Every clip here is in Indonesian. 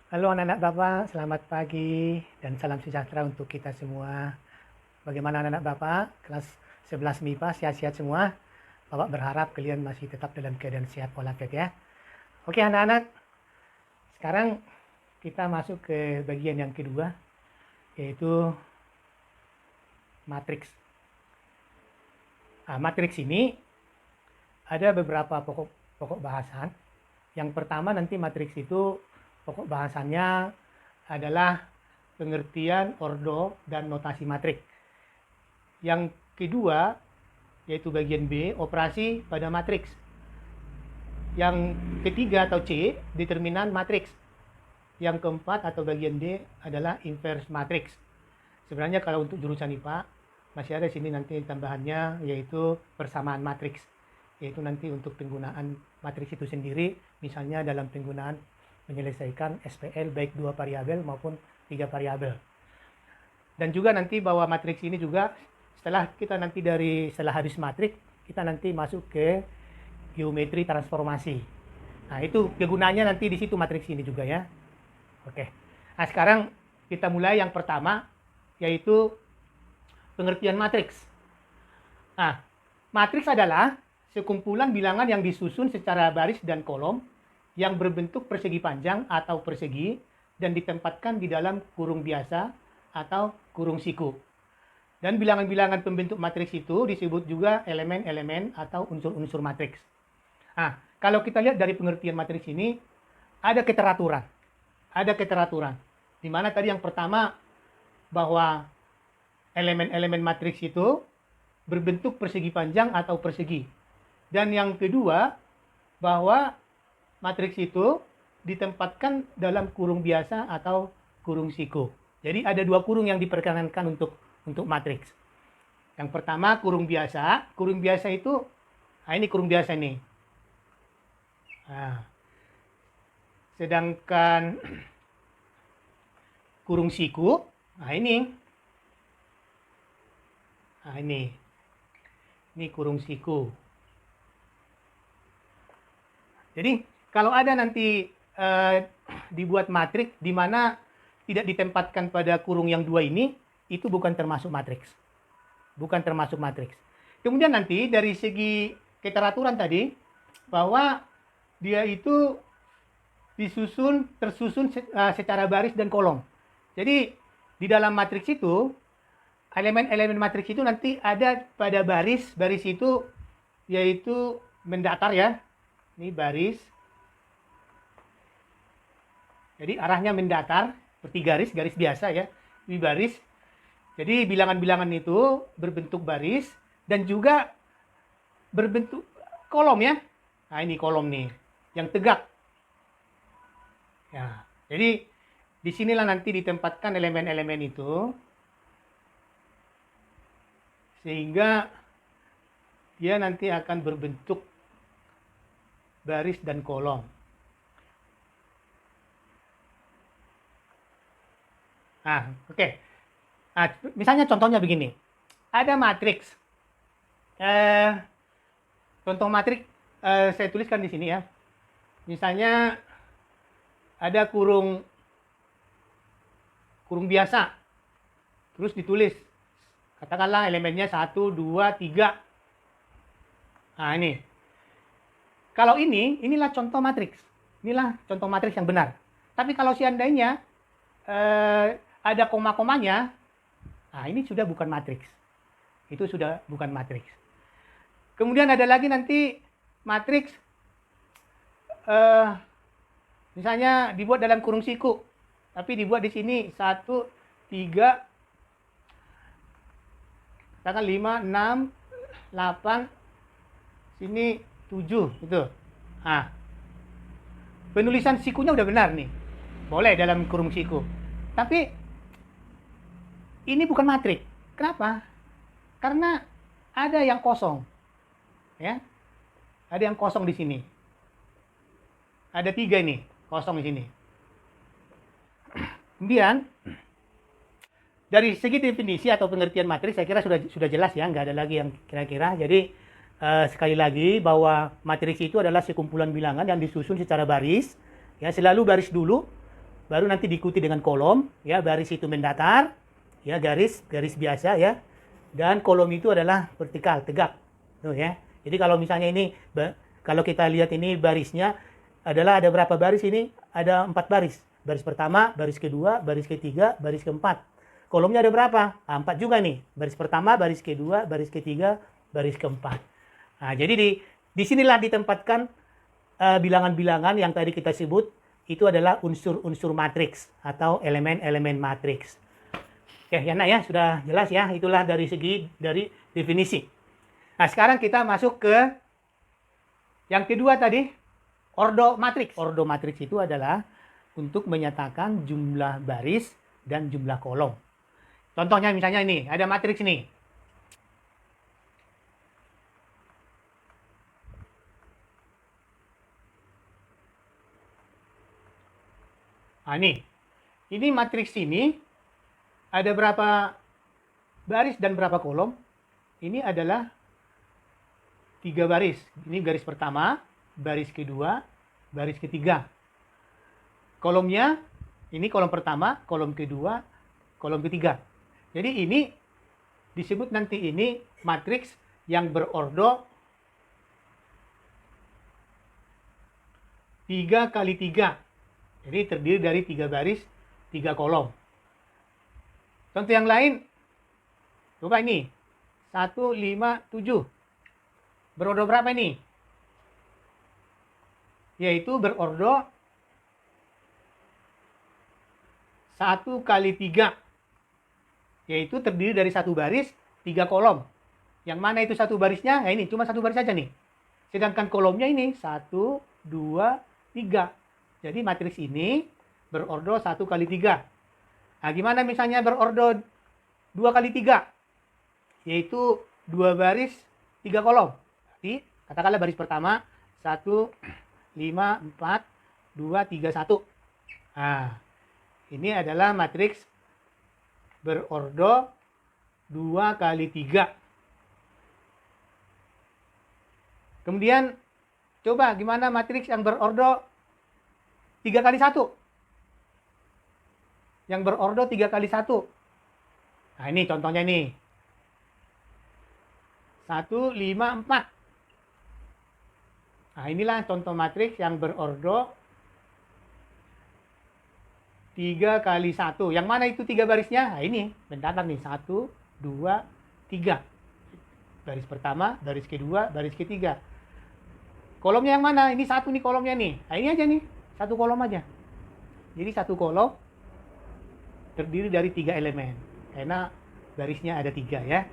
Halo anak-anak Bapak, selamat pagi dan salam sejahtera untuk kita semua. Bagaimana anak-anak Bapak? Kelas 11 MIPA sehat-sehat semua? Bapak berharap kalian masih tetap dalam keadaan sehat walafiat ya. Oke anak-anak, sekarang kita masuk ke bagian yang kedua, yaitu matriks. Nah, matriks ini ada beberapa pokok bahasan. Yang pertama nanti matriks itu pokok bahasannya adalah pengertian ordo dan notasi matriks. Yang kedua yaitu bagian B, operasi pada matriks. Yang ketiga atau C, determinan matriks. Yang keempat atau bagian D adalah inverse matriks. Sebenarnya kalau untuk jurusan IPA masih ada sini nanti tambahannya yaitu persamaan matriks. Yaitu nanti untuk penggunaan matriks itu sendiri, misalnya dalam penggunaan menyelesaikan SPL baik 2 variabel maupun 3 variabel. Dan juga nanti bahwa matriks ini juga setelah habis matriks, kita nanti masuk ke geometri transformasi. Nah, itu kegunaannya nanti di situ matriks ini juga ya. Oke. Nah, sekarang kita mulai yang pertama yaitu pengertian matriks. Nah, matriks adalah sekumpulan bilangan yang disusun secara baris dan kolom yang berbentuk persegi panjang atau persegi dan ditempatkan di dalam kurung biasa atau kurung siku. Dan bilangan-bilangan pembentuk matriks itu disebut juga elemen-elemen atau unsur-unsur matriks. Nah, kalau kita lihat dari pengertian matriks ini, ada keteraturan. Ada keteraturan. Di mana tadi yang pertama, bahwa elemen-elemen matriks itu berbentuk persegi panjang atau persegi. Dan yang kedua, bahwa matriks itu ditempatkan dalam kurung biasa atau kurung siku. Jadi ada dua kurung yang diperkenankan untuk matriks. Yang pertama kurung biasa. Kurung biasa itu, nah ini kurung biasa nih. Nah, sedangkan kurung siku, nah ini. Nah ini kurung siku. Jadi kalau ada nanti dibuat matriks di mana tidak ditempatkan pada kurung yang dua ini, itu bukan termasuk matriks. Bukan termasuk matriks. Kemudian nanti dari segi keteraturan tadi, bahwa dia itu tersusun secara baris dan kolom. Jadi di dalam matriks itu, elemen-elemen matriks itu nanti ada pada baris itu yaitu mendatar ya. Ini baris. Jadi arahnya mendatar, seperti garis biasa ya. Ini baris. Jadi bilangan-bilangan itu berbentuk baris dan juga berbentuk kolom ya. Nah ini kolom nih, yang tegak. Ya, jadi disinilah nanti ditempatkan elemen-elemen itu. Sehingga dia nanti akan berbentuk baris dan kolom. Nah, oke. Nah, misalnya contohnya begini. Ada matriks. Contoh matriks saya tuliskan di sini ya. Misalnya ada kurung biasa. Terus ditulis. Katakanlah elemennya 1, 2, 3. Nah, ini. Kalau inilah contoh matriks. Inilah contoh matriks yang benar. Tapi kalau seandainya ada koma-komanya, nah ini sudah bukan matriks. Itu sudah bukan matriks. Kemudian ada lagi nanti matriks, misalnya dibuat dalam kurung siku, tapi dibuat di sini 1, 3, katakan 5, 6, 8, sini 7 gitu. Nah, penulisan sikunya udah benar nih. Boleh dalam kurung siku. Tapi ini bukan matrik. Kenapa? Karena ada yang kosong. Ya. Ada yang kosong di sini. Ada 3 nih, kosong di sini. Kemudian dari segi definisi atau pengertian matriks saya kira sudah jelas ya, nggak ada lagi yang kira-kira. Jadi sekali lagi bahwa matriks itu adalah sekumpulan bilangan yang disusun secara baris, ya selalu baris dulu, baru nanti diikuti dengan kolom, ya, baris itu mendatar, ya, garis biasa, ya, dan kolom itu adalah vertikal, tegak, tuh, ya. Jadi kalau misalnya ini, kalau kita lihat ini barisnya adalah ada berapa baris ini? Ada 4 baris. Baris pertama, baris kedua, baris ketiga, baris keempat. Kolomnya ada berapa? 4 juga nih. Baris pertama, baris kedua, baris ketiga, baris keempat. Nah, jadi di sinilah ditempatkan bilangan-bilangan yang tadi kita sebut, itu adalah unsur-unsur matriks atau elemen-elemen matriks. Oke, ya, ya, sudah jelas ya, itulah dari definisi. Nah, sekarang kita masuk ke yang kedua tadi, ordo matriks. Ordo matriks itu adalah untuk menyatakan jumlah baris dan jumlah kolom. Contohnya misalnya ini, ada matriks nih. Nah, ini matriks ini ada berapa baris dan berapa kolom? Ini adalah 3 baris. Ini baris pertama, baris kedua, baris ketiga. Kolomnya, ini kolom pertama, kolom kedua, kolom ketiga. Jadi ini disebut nanti ini matriks yang berordo 3 kali 3. Jadi terdiri dari 3 baris, 3 kolom. Contoh yang lain, coba ini, 1, 5, 7. Berordo berapa ini? Yaitu berordo 1 kali 3. Yaitu terdiri dari 1 baris, 3 kolom. Yang mana itu 1 barisnya? Nah, ini cuma 1 baris saja nih. Sedangkan kolomnya ini 1, 2, 3. Jadi matriks ini berordo 1 kali 3. Nah, gimana misalnya berordo 2 kali 3? Yaitu 2 baris, 3 kolom. Jadi, katakanlah baris pertama, 1, 5, 4, 2, 3, 1. Nah, ini adalah matriks berordo 2 kali 3. Kemudian, coba gimana matriks yang berordo 3 kali 1? Yang berordo 3 kali 1. Nah, ini contohnya nih. 1, 5, 4. Nah, inilah contoh matriks yang berordo 3 kali 1. Yang mana itu 3 barisnya? Nah, ini. Bentar nih. 1, 2, 3. Baris pertama, baris kedua, baris ketiga. Kolomnya yang mana? Ini 1 nih kolomnya nih. Nah, ini aja nih. 1 kolom aja. Jadi 1 kolom terdiri dari 3 elemen. Karena barisnya ada 3 ya.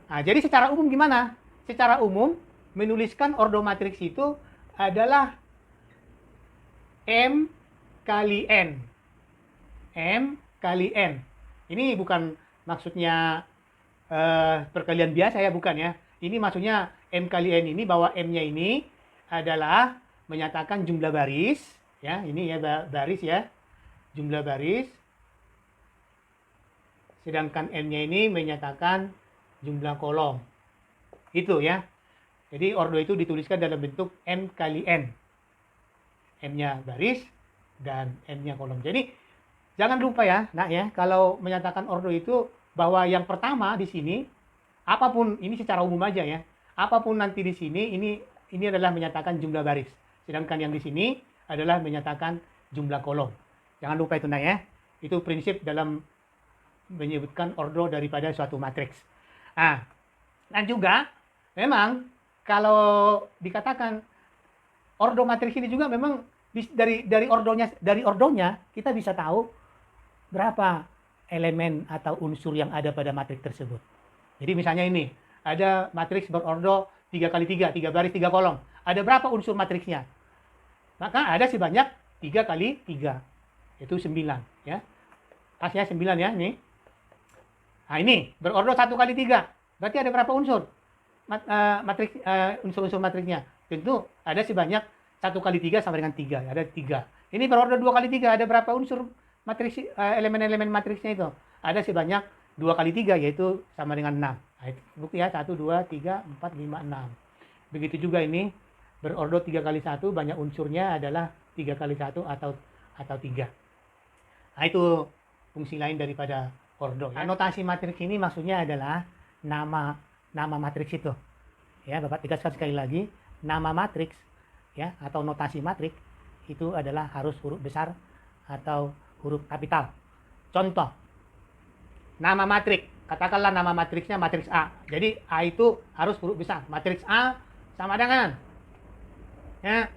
Nah, jadi secara umum gimana? Secara umum, menuliskan ordo matriks itu adalah M kali N. M kali N. Ini bukan maksudnya perkalian biasa ya, bukan ya. Ini maksudnya M kali N ini, bahwa M-nya ini adalah menyatakan jumlah baris, ya, ini ya baris ya, jumlah baris. Sedangkan N-nya ini menyatakan jumlah kolom. Itu ya. Jadi ordo itu dituliskan dalam bentuk M kali N. M-nya baris dan N-nya kolom. Jadi jangan lupa ya, nak ya, kalau menyatakan ordo itu bahwa yang pertama di sini, apapun ini secara umum aja ya, apapun nanti di sini ini adalah menyatakan jumlah baris. Sedangkan yang di sini adalah menyatakan jumlah kolom. Jangan lupa itu, nah ya. Itu prinsip dalam menyebutkan ordo daripada suatu matriks. Nah, dan juga memang kalau dikatakan ordo matriks ini juga memang dari ordonya kita bisa tahu berapa elemen atau unsur yang ada pada matriks tersebut. Jadi misalnya ini ada matriks berordo 3 kali 3, 3 baris, 3 kolom. Ada berapa unsur matriksnya? Maka ada sebanyak 3 kali 3. Itu 9 ya. Pas ya 9 ya ini. Nah, ini berordo 1 kali 3. Berarti ada berapa unsur? Matriks unsur-unsur matriksnya. Tentu ada sebanyak 1 kali 3 sama dengan 3. Ada 3. Ini berordo 2 kali 3. Ada berapa unsur matriks elemen-elemen matriksnya itu? Ada sebanyak 2 kali 3, yaitu sama dengan 6. Nah, bukti ya, 1, 2, 3, 4, 5, 6. Begitu juga ini berordo 3 kali 1, banyak unsurnya adalah 3 kali 1 atau atau 3. Nah, itu fungsi lain daripada ordo. Ya. Notasi matriks ini maksudnya adalah nama matriks itu. Ya, Bapak tegaskan sekali lagi, nama matriks ya atau notasi matriks itu adalah harus huruf besar atau huruf kapital. Contoh, nama matriks, katakanlah nama matriksnya matriks A. Jadi A itu harus huruf besar. Matriks A sama dengan ya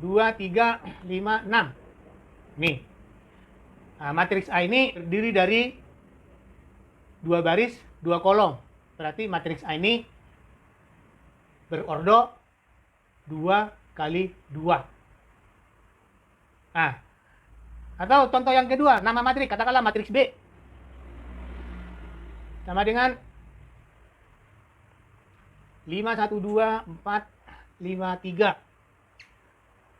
2, 3, 5, 6. Nih. Nah, matriks A ini terdiri dari 2 baris, 2 kolom. Berarti matriks A ini berordo 2 kali 2. Nah, atau contoh yang kedua, nama matriks, katakanlah matriks B. Sama dengan 5, 1, 2, 4, 5, 3.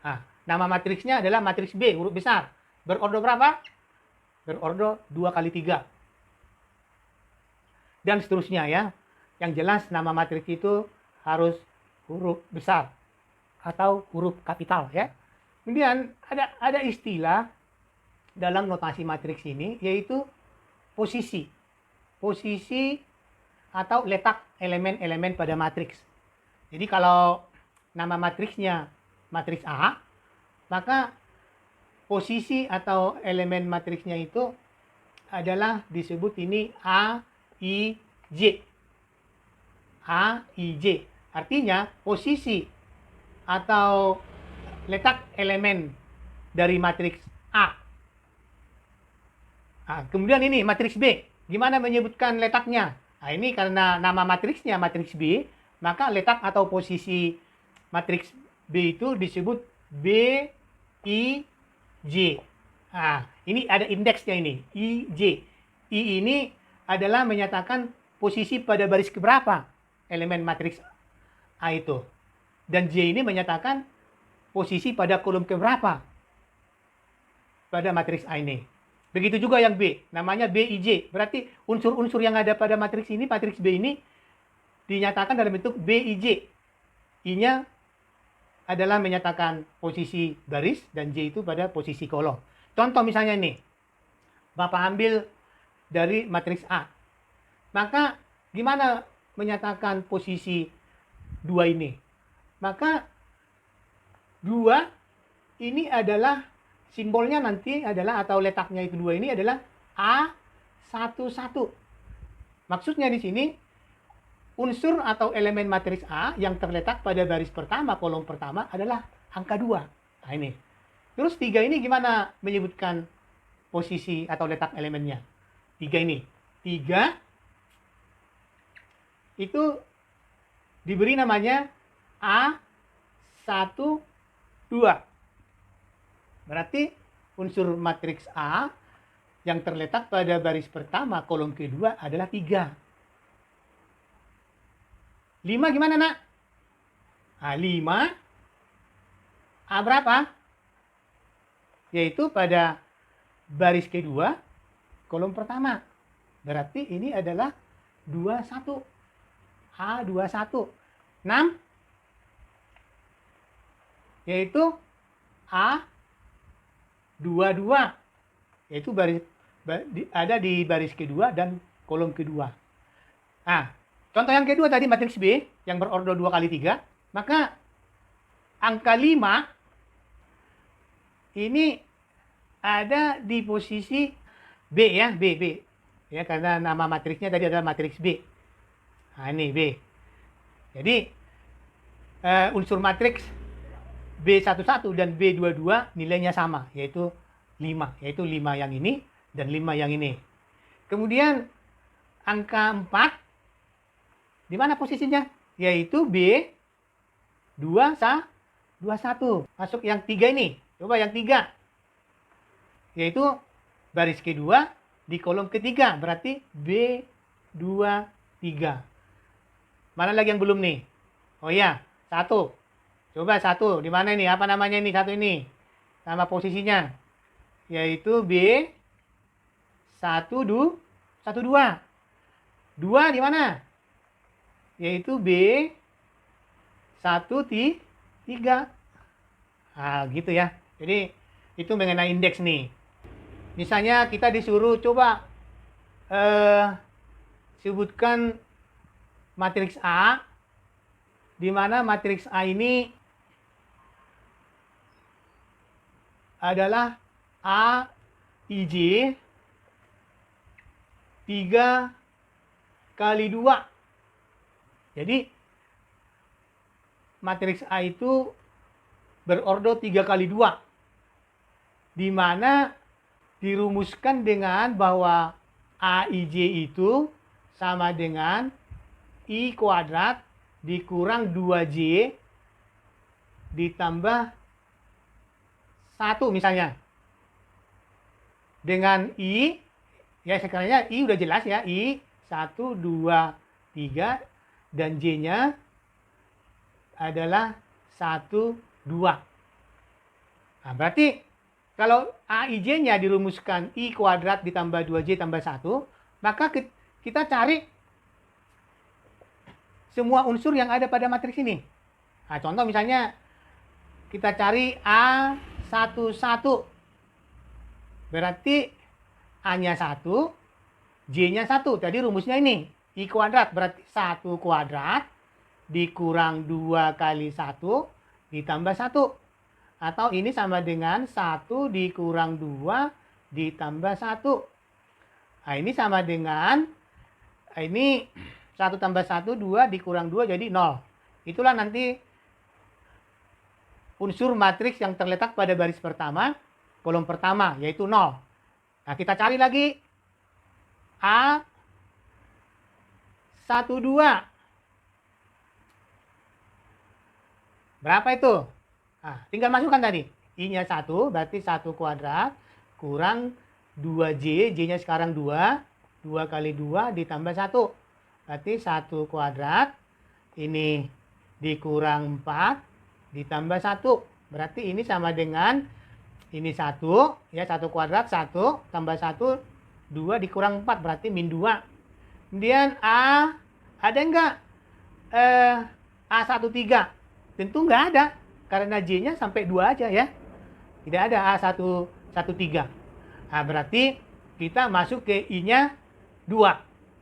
Nah, nama matriksnya adalah matriks B, huruf besar. Berordo berapa? Berordo 2 kali 3. Dan seterusnya ya. Yang jelas nama matriks itu harus huruf besar atau huruf kapital ya. Kemudian ada istilah dalam notasi matriks ini yaitu posisi. Posisi atau letak elemen-elemen pada matriks. Jadi kalau nama matriksnya matriks A, maka posisi atau elemen matriksnya itu adalah disebut ini A, I, J. A, I, J. Artinya posisi atau letak elemen dari matriks A. Nah, kemudian ini matriks B. Gimana menyebutkan letaknya? Nah, ini karena nama matriksnya matriks B, maka letak atau posisi matriks B itu disebut B, I, J. Nah, ini ada indeksnya ini, I, J. I ini adalah menyatakan posisi pada baris keberapa elemen matriks A itu. Dan J ini menyatakan posisi pada kolom keberapa pada matriks A ini. Begitu juga yang B, namanya BIJ. Berarti unsur-unsur yang ada pada matriks ini, matriks B ini dinyatakan dalam bentuk BIJ. I-nya adalah menyatakan posisi baris dan J itu pada posisi kolom. Contoh misalnya ini, Bapak ambil dari matriks A. Maka gimana menyatakan posisi 2 ini? Maka 2 ini adalah simbolnya nanti adalah atau letaknya itu 2 ini adalah A11. Maksudnya di sini unsur atau elemen matriks A yang terletak pada baris pertama, kolom pertama adalah angka 2. Nah ini. Terus 3 ini gimana menyebutkan posisi atau letak elemennya? 3 ini. 3 itu diberi namanya A12. Berarti unsur matriks A yang terletak pada baris pertama, kolom kedua adalah 3. 5 gimana nak? Nah, 5 A berapa? Yaitu pada baris kedua, kolom pertama. Berarti ini adalah 21. A21. 6 yaitu A22. Yaitu ada di baris kedua dan kolom kedua. Nah, contoh yang kedua tadi matriks B yang berordo 2 kali 3, maka angka 5 ini ada di posisi B ya, B. Ya, karena nama matriksnya tadi adalah matriks B. Nah, ini B. Jadi unsur matriks B11 dan B22 nilainya sama, yaitu 5. Yaitu 5 yang ini dan 5 yang ini. Kemudian angka 4 di mana posisinya? Yaitu B21. Masuk yang 3 ini. Coba yang 3. Yaitu baris kedua di kolom ketiga. Berarti B23. Mana lagi yang belum nih? Oh iya, 1. Coba 1. Di mana ini? Apa namanya ini? 1 ini. Nama posisinya. Yaitu B12. 2 di mana? Yaitu B13. Nah, gitu ya. Jadi Itu mengenai indeks nih. Misalnya kita disuruh coba sebutkan matriks A, di mana matriks A ini adalah A, IJ 3 kali 2. Jadi matriks A itu berordo 3 kali 2, di mana dirumuskan dengan bahwa AIJ itu sama dengan I kuadrat dikurang 2J ditambah 1 misalnya. Dengan I, ya sekarangnya I udah jelas ya, I 1, 2, 3, dan J-nya adalah 1, 2. Nah, berarti kalau AIJ-nya dirumuskan I kuadrat ditambah 2J tambah 1, maka kita cari semua unsur yang ada pada matriks ini. Nah, contoh misalnya kita cari A11. Berarti A-nya 1, J-nya 1. Tadi rumusnya ini. I kuadrat berarti 1 kuadrat dikurang 2 kali 1 ditambah 1. Atau ini sama dengan 1 dikurang 2 ditambah 1. Nah, ini sama dengan, ini 1 tambah 1, 2 dikurang 2 jadi 0. Itulah nanti unsur matriks yang terletak pada baris pertama, kolom pertama, yaitu 0. Nah, kita cari lagi A12. Berapa itu? Nah, tinggal masukkan tadi. I-nya 1, berarti 1 kuadrat, kurang 2J, J-nya sekarang 2. 2 kali 2 ditambah 1. Berarti 1 kuadrat, ini dikurang 4, ditambah 1. Berarti ini sama dengan, ini 1, ya 1 kuadrat, 1, tambah 1, 2 dikurang 4, berarti min 2. Kemudian A, ada enggak A13? Tentu enggak ada, karena J-nya sampai 2 aja ya. Tidak ada A113. Nah, berarti kita masuk ke I-nya 2.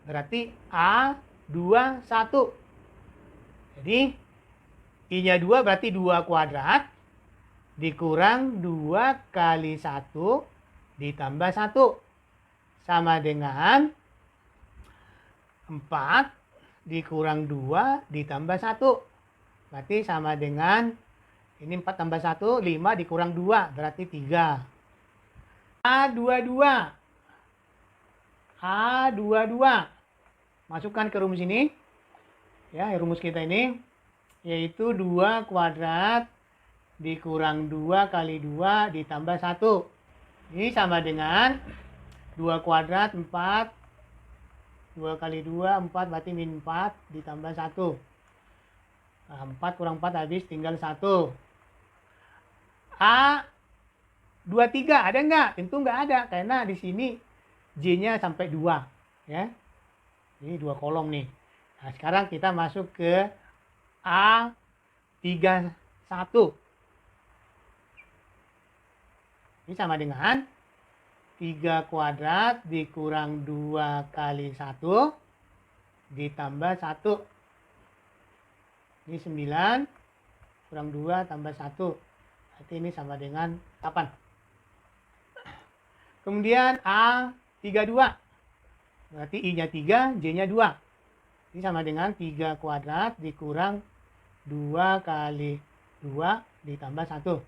Berarti A21. Jadi I-nya 2 berarti 2 kuadrat dikurang 2 kali 1 ditambah 1. Sama dengan 4 dikurang 2 ditambah 1. Berarti sama dengan, ini 4 tambah 1, 5 dikurang 2, berarti 3. A22. A22. Masukkan ke rumus ini. Ya, rumus kita ini. Yaitu 2 kuadrat dikurang 2 kali 2 ditambah 1. Ini sama dengan 2 kuadrat 4. 2 kali 2, 4, berarti min 4 ditambah 1. Nah, 4 kurang 4 habis, tinggal 1. A23 ada enggak? Tentu enggak ada, karena di sini J-nya sampai 2. Ya. Ini 2 kolom nih. Nah, sekarang kita masuk ke A31. Ini sama dengan 3 kuadrat dikurang 2 kali 1 ditambah 1. Ini 9 kurang 2 tambah 1. Berarti ini sama dengan 8. Kemudian A32. Berarti I-nya 3, J-nya 2. Ini sama dengan 3 kuadrat dikurang 2 kali 2 ditambah 1.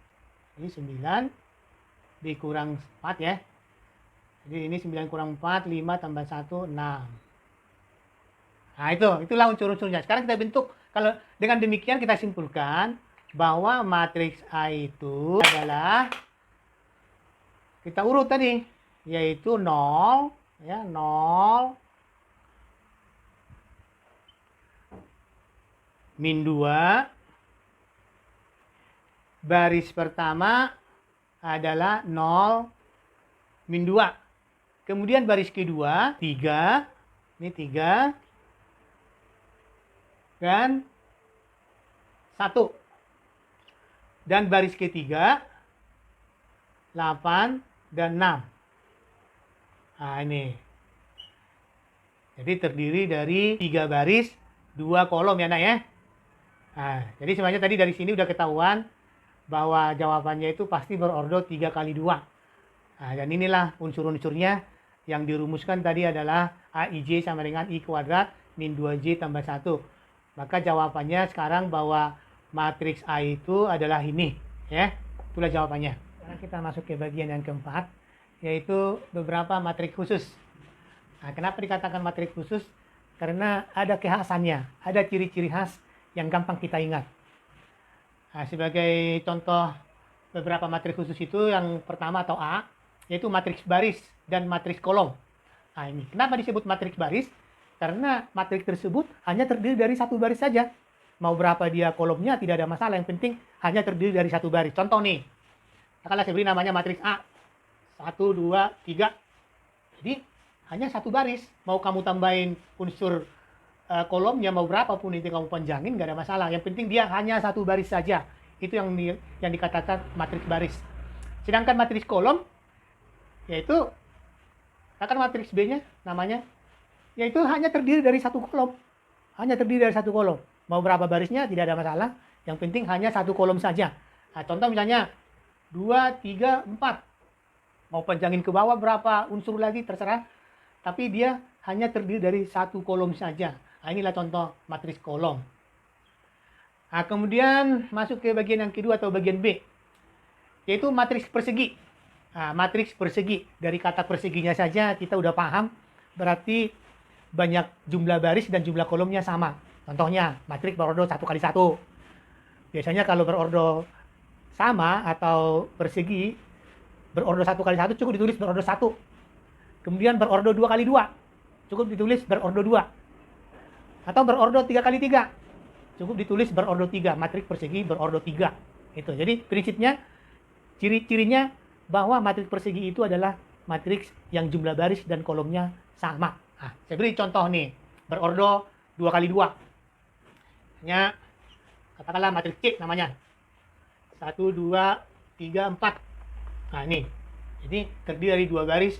Ini 9 dikurang 4 ya. Jadi ini 9 kurang 4, 5 tambah 1, 6. Nah, itulah unsur-unsurnya. Sekarang kita bentuk. Kalau dengan demikian kita simpulkan bahwa matriks A itu adalah, kita urut tadi, yaitu 0, ya, 0, min 2, baris pertama adalah 0, min 2. Kemudian baris kedua, 3, ini 3, dan 1. Dan baris ketiga 8, dan 6. Nah, ini. Jadi terdiri dari 3 baris, 2 kolom ya, Nak ya. Nah, jadi sebenarnya tadi dari sini udah ketahuan bahwa jawabannya itu pasti berordo 3 kali 2. Nah, dan inilah unsur-unsurnya yang dirumuskan tadi adalah AIJ sama dengan I kuadrat min 2J tambah 1. Maka jawabannya sekarang bahwa matriks A itu adalah ini. Ya, itulah jawabannya. Sekarang kita masuk ke bagian yang keempat, yaitu beberapa matriks khusus. Nah, kenapa dikatakan matriks khusus? Karena ada kekhasannya, ada ciri-ciri khas yang gampang kita ingat. Nah, sebagai contoh beberapa matriks khusus itu, yang pertama atau A, yaitu matriks baris dan matriks kolom. Nah, ini kenapa disebut matriks baris? Karena matriks tersebut hanya terdiri dari satu baris saja. Mau berapa dia kolomnya tidak ada masalah, yang penting hanya terdiri dari satu baris. Contoh nih, katakanlah saya beri namanya matriks A. 1, 2, 3. Jadi hanya satu baris. Mau kamu tambahin unsur kolomnya mau berapapun itu kamu panjangin nggak ada masalah. Yang penting dia hanya satu baris saja. Itu yang dikatakan matriks baris. Sedangkan matriks kolom yaitu katakan matriks B-nya namanya yaitu hanya terdiri dari satu kolom. Hanya terdiri dari satu kolom. Mau berapa barisnya tidak ada masalah. Yang penting hanya satu kolom saja. Nah, contoh misalnya 2, 3, 4. Mau panjangin ke bawah berapa unsur lagi terserah. Tapi dia hanya terdiri dari satu kolom saja. Nah, inilah contoh matriks kolom. Nah, kemudian masuk ke bagian yang kedua atau bagian B, yaitu matriks persegi. Nah, matriks persegi, dari kata perseginya saja kita udah paham, berarti banyak jumlah baris dan jumlah kolomnya sama. Contohnya, matriks berordo 1 kali 1. Biasanya kalau berordo sama atau persegi, berordo 1 kali 1 cukup ditulis berordo 1. Kemudian berordo 2 kali 2, cukup ditulis berordo 2. Atau berordo 3 kali 3, cukup ditulis berordo 3. Matriks persegi berordo 3. Itu. Jadi prinsipnya, ciri-cirinya bahwa matriks persegi itu adalah matriks yang jumlah baris dan kolomnya sama. Nah, saya beri contoh nih, berordo 2 kali 2. Hanya katakanlah matriks C namanya. 1, 2, 3, 4. Nah, ini. Jadi terdiri dari 2 baris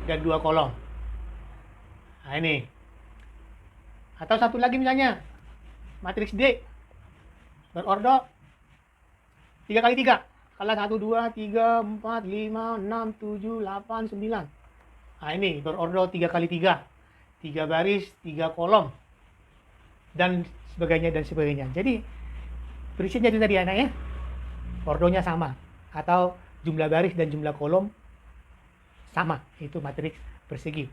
dan 2 kolom. Nah, ini. Atau satu lagi misalnya, matriks D berordo 3 kali 3. Kalau 1, 2, 3, 4, 5, 6, 7, 8, 9. Nah, ini berordo 3 kali 3. 3 baris, 3 kolom. Dan sebagainya dan sebagainya. Jadi, prinsipnya itu tadi anak ya. Ordonya sama. Atau jumlah baris dan jumlah kolom sama. Itu matriks persegi.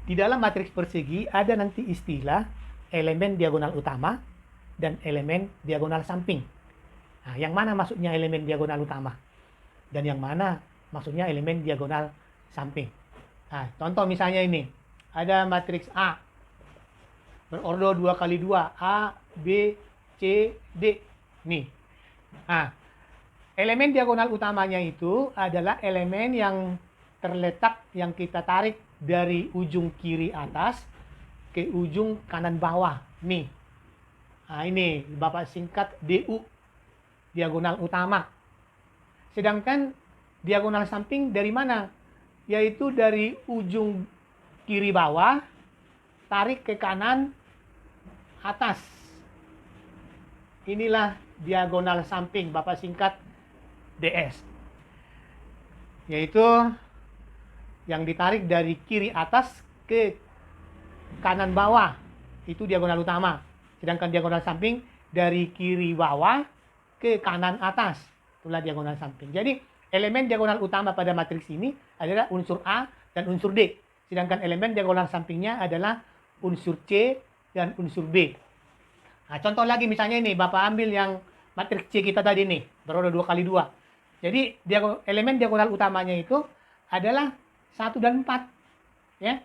Di dalam matriks persegi ada nanti istilah elemen diagonal utama dan elemen diagonal samping. Nah, yang mana maksudnya elemen diagonal utama? Dan yang mana maksudnya elemen diagonal samping? Nah, contoh misalnya ini. Ada matriks A. Berordo 2 kali 2. A, B, C, D. Nih. Nah, elemen diagonal utamanya itu adalah elemen yang terletak, yang kita tarik dari ujung kiri atas ke ujung kanan bawah. Nih. Nah, ini Bapak singkat DU. Diagonal utama. Sedangkan diagonal samping dari mana? Yaitu dari ujung kiri bawah, tarik ke kanan atas. Inilah diagonal samping, Bapak singkat DS. Yaitu yang ditarik dari kiri atas ke kanan bawah. Itu diagonal utama. Sedangkan diagonal samping dari kiri bawah ke kanan atas. Itulah diagonal samping. Jadi elemen diagonal utama pada matriks ini adalah unsur A dan unsur D. Sedangkan elemen diagonal sampingnya adalah unsur C dan unsur B. Nah, contoh lagi misalnya ini, Bapak ambil yang matriks C kita tadi nih, berordo 2 kali 2. Jadi elemen diagonal utamanya itu adalah 1 dan 4. Ya.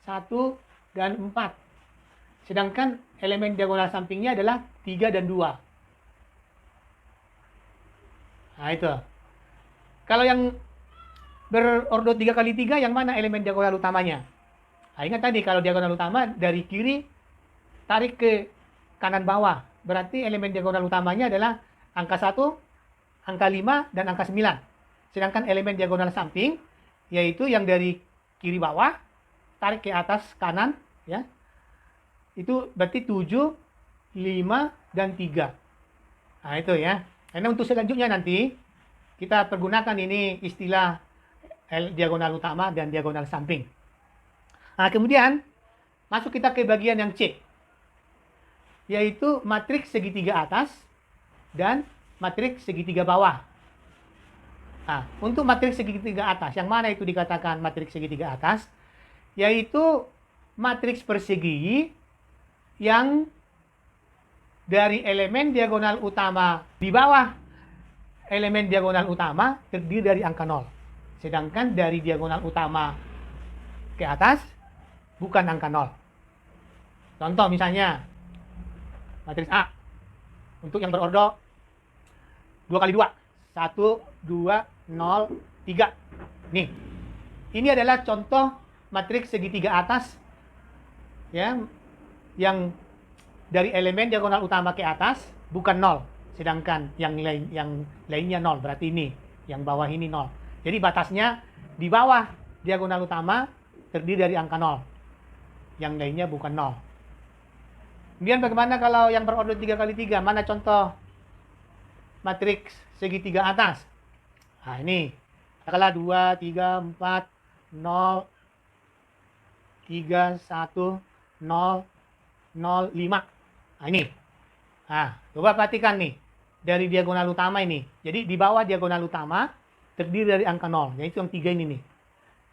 1 dan 4. Sedangkan elemen diagonal sampingnya adalah 3 dan 2. Nah, itu. Kalau yang berordo 3 kali 3, yang mana elemen diagonal utamanya? Nah, ingat tadi, kalau diagonal utama dari kiri tarik ke kanan bawah. Berarti elemen diagonal utamanya adalah angka 1, angka 5, dan angka 9. sedangkan elemen diagonal samping yaitu yang dari kiri bawah tarik ke atas kanan ya. Itu berarti 7, 5 dan 3. Nah, itu ya. Karena untuk selanjutnya nanti kita pergunakan ini istilah diagonal utama dan diagonal samping. Nah, kemudian masuk kita ke bagian yang C, yaitu matriks segitiga atas dan matriks segitiga bawah. Nah, untuk matriks segitiga atas, yang mana itu dikatakan matriks segitiga atas? Yaitu matriks persegi yang dari elemen diagonal utama di bawah elemen diagonal utama terdiri dari angka 0. Sedangkan dari diagonal utama ke atas bukan angka 0. Contoh misalnya matriks A untuk yang berordo 2 kali 2. 1, 2, 0, 3. Nih. Ini adalah contoh matriks segitiga atas ya, yang dari elemen diagonal utama ke atas bukan 0, sedangkan yang lainnya 0. Berarti ini yang bawah ini 0. Jadi batasnya di bawah diagonal utama terdiri dari angka 0. Yang lainnya bukan 0. Kemudian bagaimana kalau yang berordo 3 kali 3? Mana contoh matriks segitiga atas? Nah, ini. Katakanlah 2, 3, 4, 0, 3, 1, 0, 0, 5. Nah, ini. Nah, coba perhatikan nih. Dari diagonal utama ini. Jadi di bawah diagonal utama terdiri dari angka 0. Yaitu yang 3 ini nih.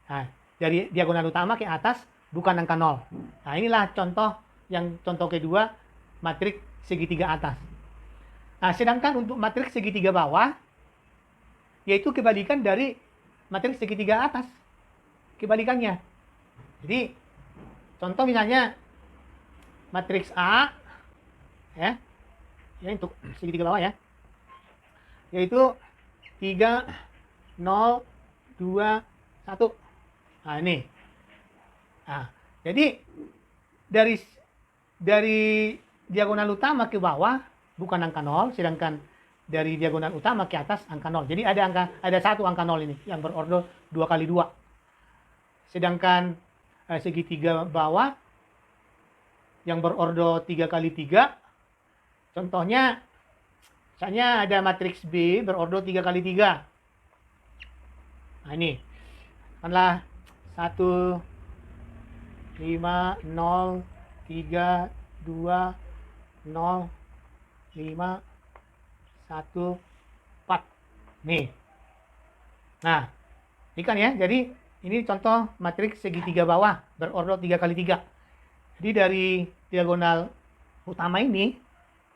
Nah, dari diagonal utama ke atas bukan angka 0. Nah, inilah contoh kedua matriks segitiga atas. Nah, sedangkan untuk matriks segitiga bawah yaitu kebalikan dari matriks segitiga atas. Kebalikannya. Jadi contoh misalnya matriks A ya. Ya, untuk segitiga bawah ya. Yaitu 3, 0, 2, 1. Nah, ini. Nah, jadi dari diagonal utama ke bawah bukan angka 0, sedangkan dari diagonal utama ke atas angka 0. Jadi ada satu angka 0 ini yang berordo 2 kali 2. Sedangkan segitiga bawah yang berordo 3 kali 3, contohnya misalnya ada matriks B berordo 3 kali 3. Nah, ini. Katakanlah 1, 5, 0, 3, 2, 0, 5, 1, 4. Nih. Nah, ini kan ya. Jadi ini contoh matriks segitiga bawah berordo 3 kali 3. Jadi dari diagonal utama ini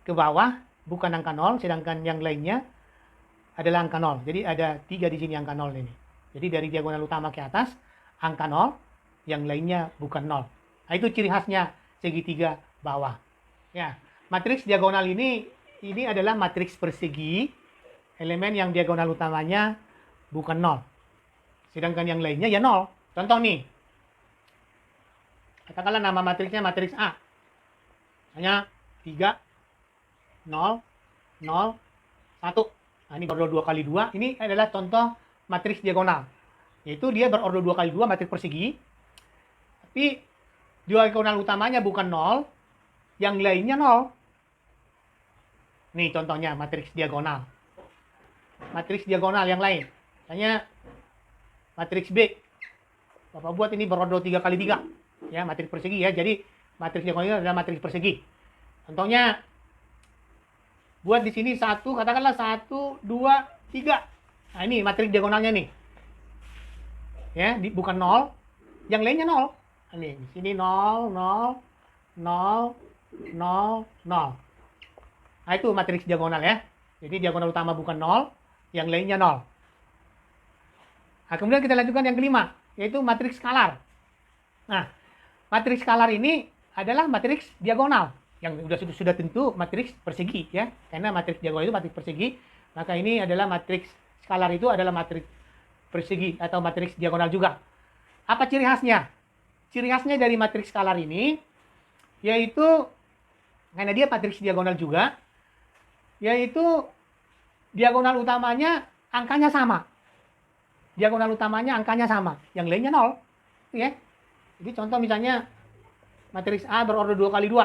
ke bawah bukan angka 0, sedangkan yang lainnya adalah angka 0. Jadi ada 3 di sini angka 0 ini. Jadi dari diagonal utama ke atas angka 0, yang lainnya bukan 0. Nah, itu ciri khasnya segitiga bawah. Ya, matriks diagonal ini adalah matriks persegi, elemen yang diagonal utamanya bukan 0. Sedangkan yang lainnya ya 0. Contoh nih. Katakanlah nama matriksnya matriks A. Hanya 3, 0, 0, 1. Nah, ini berordo 2 kali 2. Ini adalah contoh matriks diagonal. Yaitu dia berordo 2 kali 2 matriks persegi. Tapi diagonal utamanya bukan 0, yang lainnya 0. Nih contohnya matriks diagonal. Matriks diagonal yang lain. Misalnya matriks B. Bapak buat ini berordo 3 kali 3. Ya, matriks persegi ya. Jadi matriks diagonal adalah matriks persegi. Contohnya buat di sini 1, katakanlah 1, 2, 3. Nah, ini matriks diagonalnya nih. Ya, bukan 0, yang lainnya 0. Ini di sini 0, 0, 0, 0, 0. Nah, itu matriks diagonal ya. Jadi diagonal utama bukan 0, yang lainnya 0. Nah, kemudian kita lanjutkan yang kelima, yaitu matriks skalar. Nah, matriks skalar ini adalah matriks diagonal yang sudah tentu matriks persegi ya. Karena matriks diagonal itu matriks persegi, maka ini adalah matriks skalar itu adalah matriks persegi atau matriks diagonal juga. Apa ciri khasnya? Ciri khasnya dari matriks skalar ini yaitu karena dia matriks diagonal juga, yaitu diagonal utamanya angkanya sama. diagonal utamanya angkanya sama, yang lainnya 0. Ya. Jadi contoh misalnya matriks A berordo 2 kali 2.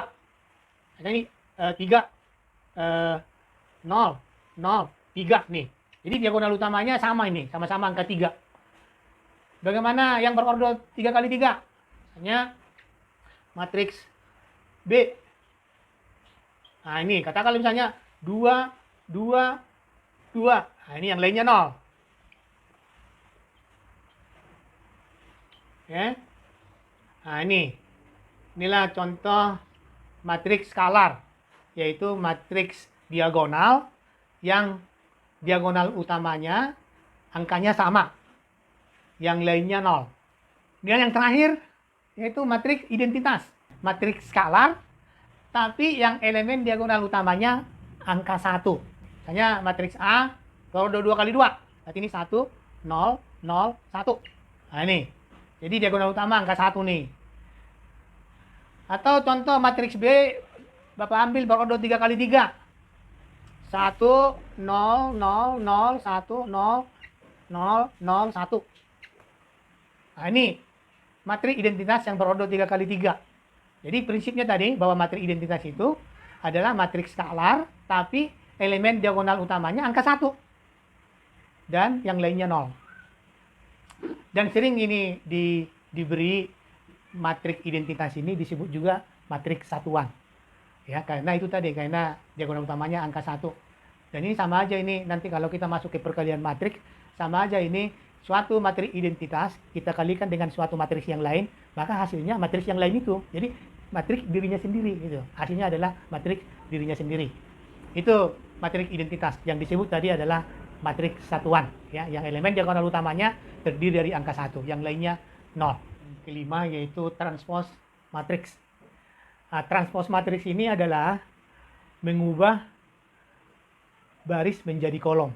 Ada ini 3 0 0 3 nih. Jadi diagonal utamanya sama ini, sama-sama angka 3. Bagaimana yang berordo 3 kali 3? Misalnya matriks B. Nah, ini katakan misalnya 2 2 2. Nah, ini yang lainnya 0. Ya. Nah, inilah contoh matriks skalar, yaitu matriks diagonal yang diagonal utamanya angkanya sama, yang lainnya 0. Dan yang terakhir yaitu matriks identitas, matriks skalar tapi yang elemen diagonal utamanya angka 1. Misalnya matriks A berordo 2 kali 2. Berarti ini 1 0 0 1. Nah, ini. Jadi diagonal utama angka 1 nih. Atau contoh matriks B, Bapak ambil berordo 3 kali 3. 1 0 0 0 1 0 0 0 1. Nah, ini matriks identitas yang berordo 3 kali 3. Jadi prinsipnya tadi bahwa matriks identitas itu adalah matriks skalar tapi elemen diagonal utamanya angka 1 dan yang lainnya 0. Dan sering ini diberi matriks identitas ini disebut juga matriks satuan. Ya, karena itu tadi, karena diagonal utamanya angka 1. Dan ini sama aja ini, nanti kalau kita masuk ke perkalian matriks, sama aja ini suatu matriks identitas kita kalikan dengan suatu matriks yang lain, maka hasilnya matriks yang lain itu. Jadi matriks dirinya sendiri gitu. Hasilnya adalah matriks dirinya sendiri. Itu matriks identitas yang disebut tadi adalah matriks satuan, ya, yang elemen diagonal utamanya terdiri dari angka 1, yang lainnya 0. Kelima yaitu transpose matriks. Nah, transpose matriks ini adalah mengubah baris menjadi kolom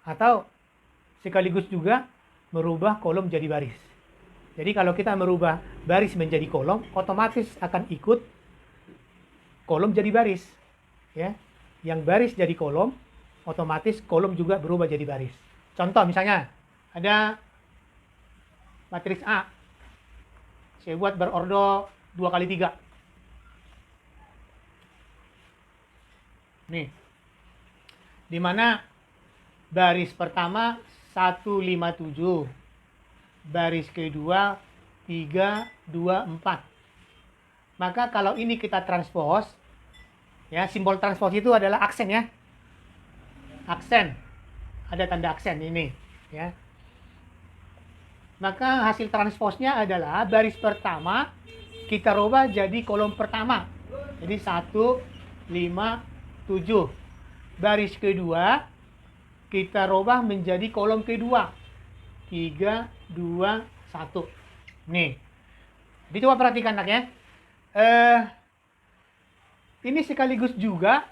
atau sekaligus juga merubah kolom jadi baris. Jadi kalau kita merubah baris menjadi kolom, otomatis akan ikut kolom jadi baris. Ya, yang baris jadi kolom, otomatis kolom juga berubah jadi baris. Contoh misalnya ada matriks A, saya buat berordo 2 kali 3. Nih, di mana baris pertama 157, baris kedua 3 2 4. Maka kalau ini kita transpose, ya, simbol transpose itu adalah aksen, ya, aksen, ada tanda aksen ini, ya. Maka hasil transposnya adalah baris pertama kita rubah jadi kolom pertama, jadi 1 5 7. Baris kedua kita rubah menjadi kolom kedua 3 2 1. Nih, jadi coba perhatikan nak, ya. Ini sekaligus juga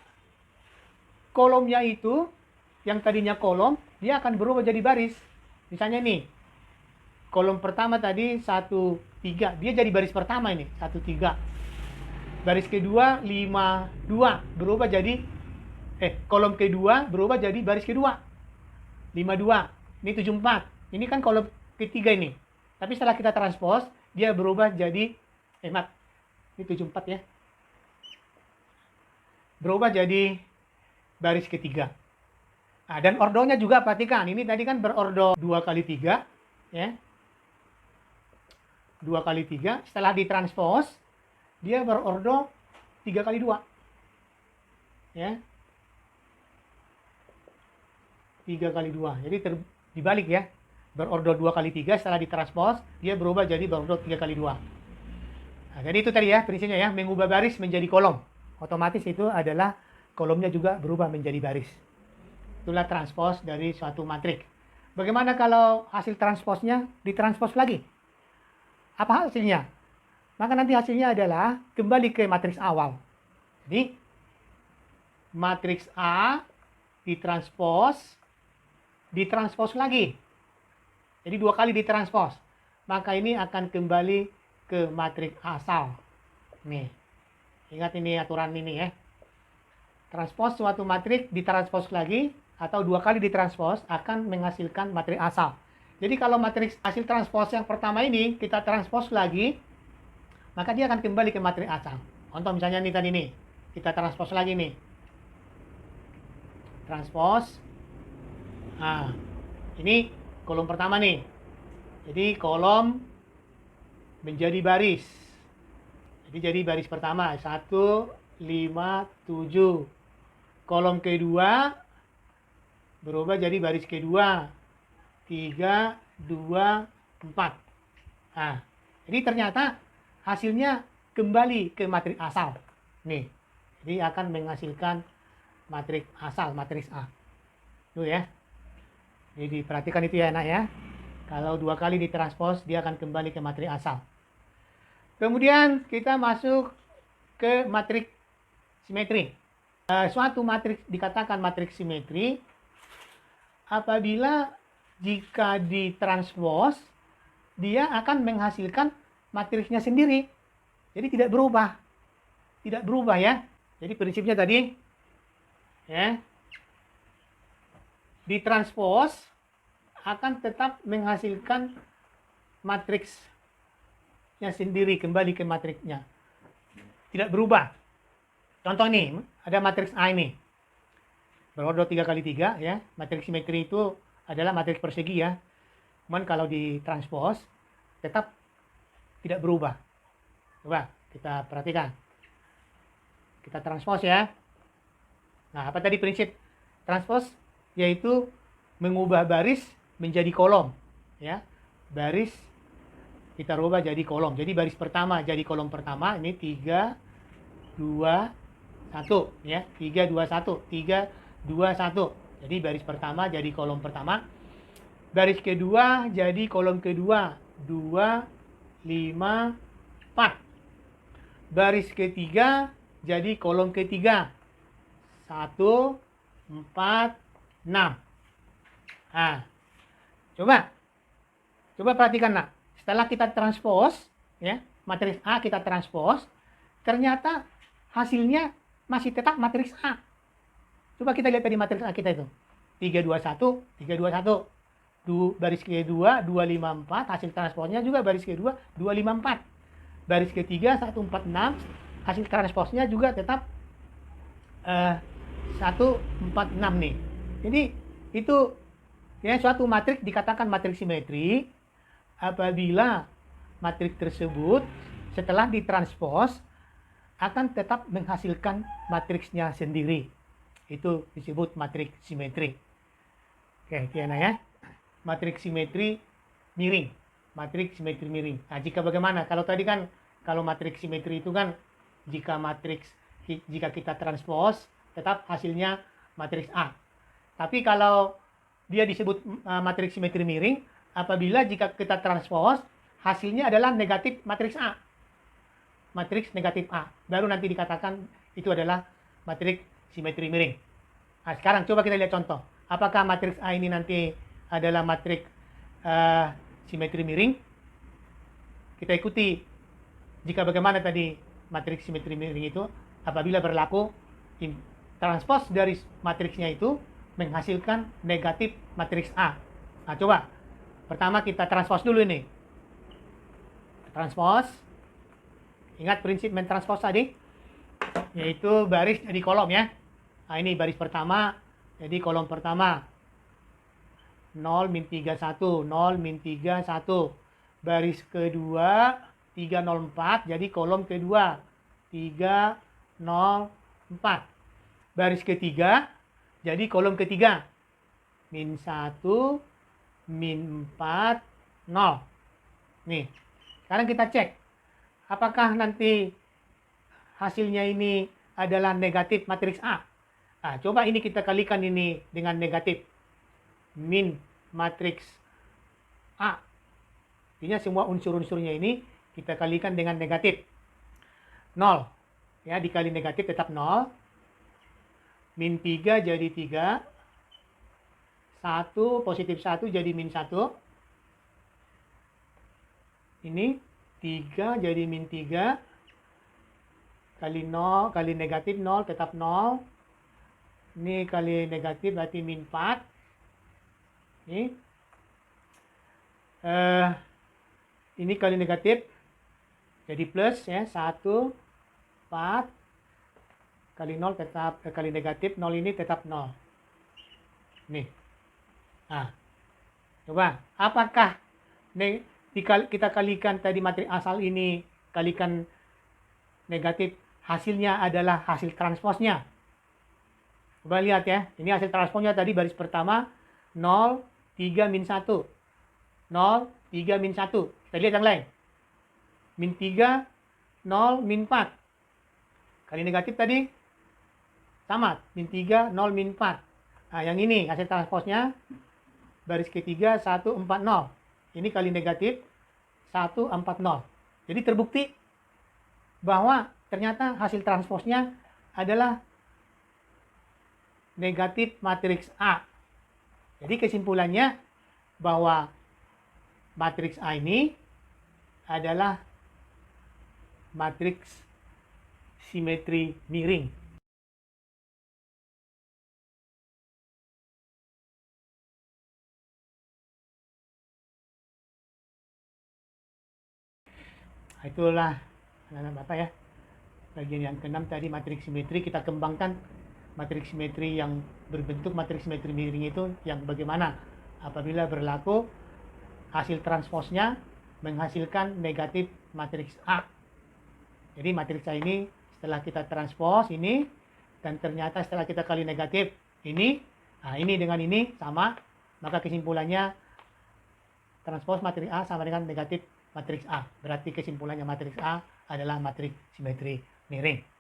kolomnya itu yang tadinya kolom dia akan berubah jadi baris. Misalnya nih, kolom pertama tadi 1 3, dia jadi baris pertama ini 1 3. Baris kedua 5 2 berubah jadi kolom kedua berubah jadi baris kedua 5 2. Ini 7 4. Ini kan kolom ketiga ini. Tapi setelah kita transpose dia berubah jadi ini 7 4, ya. Berubah jadi baris ketiga. Nah, dan ordonya juga perhatikan. Ini tadi kan berordo 2 kali 3, ya. 2 kali 3, setelah ditranspose dia berordo 3 kali 2. Ya. 3 kali 2. Jadi dibalik, ya. Berordo 2 kali 3 setelah ditranspose dia berubah jadi berordo 3 kali 2. Nah, jadi itu tadi, ya, prinsipnya, ya, mengubah baris menjadi kolom. Otomatis itu adalah kolomnya juga berubah menjadi baris. Itulah transpose dari suatu matriks. Bagaimana kalau hasil transposnya ditranspose lagi? Apa hasilnya? Maka nanti hasilnya adalah kembali ke matriks awal. Jadi matriks A ditranspose lagi. Jadi 2 kali ditranspose. Maka ini akan kembali ke matriks asal. Nih. Ingat ini aturan ini, ya. Transpose suatu matriks ditranspose lagi atau 2 kali ditranspose akan menghasilkan matriks asal. Jadi kalau matriks hasil transpos yang pertama ini kita transpos lagi, maka dia akan kembali ke matriks asal. Contoh misalnya nih tadi nih, kita transpos lagi nih. Transpos. Nah, ini kolom pertama nih. Jadi kolom menjadi baris. Jadi baris pertama 1, 5, 7. Kolom kedua berubah jadi baris kedua 3, 2, 4. Nah, jadi ternyata hasilnya kembali ke matriks asal. Nih, jadi akan menghasilkan matriks asal, matriks A. Tuh ya. Jadi perhatikan itu ya anak ya. Kalau 2 kali ditranspos, dia akan kembali ke matriks asal. Kemudian kita masuk ke matriks simetri. Suatu matriks dikatakan matriks simetri apabila jika ditranspos, dia akan menghasilkan matriksnya sendiri. Jadi tidak berubah. Tidak berubah ya. Jadi prinsipnya tadi, ya, ditranspos akan tetap menghasilkan matriksnya sendiri, kembali ke matriksnya. Tidak berubah. Contoh nih, ada matriks A ini. Berordor 3 kali 3 ya. Matriks simetri itu adalah matriks persegi ya. Cuman kalau ditranspos tetap tidak berubah. Coba kita perhatikan. Kita transpos ya. Nah, apa tadi prinsip transpos? Yaitu mengubah baris menjadi kolom ya. Baris kita rubah jadi kolom. Jadi baris pertama jadi kolom pertama, ini 3 2 1 ya. 3 2 1, 3 2 1. Jadi baris pertama jadi kolom pertama. Baris kedua jadi kolom kedua 2 5 4. Baris ketiga jadi kolom ketiga 1 4 6. Nah, coba perhatikan nak. Setelah kita transpos ya, matriks A kita transpos, ternyata hasilnya masih tetap matriks A. Coba kita lihat tadi matriks A kita itu. 3 2 1, 3 2 1. Baris kedua 2 5 4, hasil transposnya juga baris kedua 2 5 4. Baris ketiga 1 4 6, hasil transposnya juga tetap 1 4 6 nih. Jadi itu ya suatu matriks dikatakan matriks simetri apabila matriks tersebut setelah ditranspos akan tetap menghasilkan matriksnya sendiri. Itu disebut matriks simetri. Oke, Tiana ya. Matriks simetri miring. Matriks simetri miring. Nah, jika bagaimana? Kalau tadi kan kalau matriks simetri itu kan jika kita transpos tetap hasilnya matriks A. Tapi kalau dia disebut matriks simetri miring apabila jika kita transpos hasilnya adalah negatif matriks A. Matriks negatif A. Baru nanti dikatakan itu adalah matriks simetri miring. Nah, sekarang coba kita lihat contoh. Apakah matriks A ini nanti adalah matriks simetri miring? Kita ikuti. Jika bagaimana tadi matriks simetri miring itu apabila berlaku transpos dari matriksnya itu menghasilkan negatif matriks A. Nah, coba. Pertama kita transpos dulu ini. Transpos. Ingat prinsip mentranspos tadi? Yaitu baris jadi kolom ya. Nah, ini baris pertama jadi kolom pertama. 0 min 3 1, 0 min 3 1. Baris kedua 3 0 4 jadi kolom kedua 3 0 4. Baris ketiga jadi kolom ketiga min 1 min 4 0. Nih, sekarang kita cek apakah nanti hasilnya ini adalah negatif matriks A. Nah, coba ini kita kalikan ini dengan negatif min matriks A. Artinya semua unsur-unsurnya ini kita kalikan dengan negatif 0. Ya, dikali negatif tetap 0. Min 3 jadi 3. 1 positif 1 jadi min 1. Ini 3 jadi min 3. Kali 0, kali negatif 0 tetap 0. Ini kali negatif berarti min 4. Ini Ini kali negatif, jadi plus ya, 1, 4, kali 0 tetap, kali negatif, 0 ini tetap 0. Nih. Nah, coba, apakah kita kalikan tadi matriks asal ini, kalikan negatif, hasilnya adalah hasil transposnya. Coba lihat ya, ini hasil transposnya tadi baris pertama, 0, 3, min 1. 0, 3, min 1. Kita lihat yang lain. Min 3, 0, min 4. Kali negatif tadi, sama. Min 3, 0, min 4. Nah, yang ini hasil transposnya, baris ketiga, 1, 4, 0. Ini kali negatif, 1, 4, 0. Jadi terbukti bahwa ternyata hasil transposnya adalah negatif matriks A. Jadi kesimpulannya bahwa matriks A ini adalah matriks simetri miring. Itulah anak-anak Bapak ya. Bagian yang keenam tadi matriks simetri, kita kembangkan matriks simetri yang berbentuk matriks simetri miring itu yang bagaimana apabila berlaku hasil transposnya menghasilkan negatif matriks A. Jadi matriks A ini setelah kita transpos ini, dan ternyata setelah kita kali negatif ini, nah ini dengan ini sama, maka kesimpulannya transpos matriks A sama dengan negatif matriks A. Berarti kesimpulannya matriks A adalah matriks simetri miring.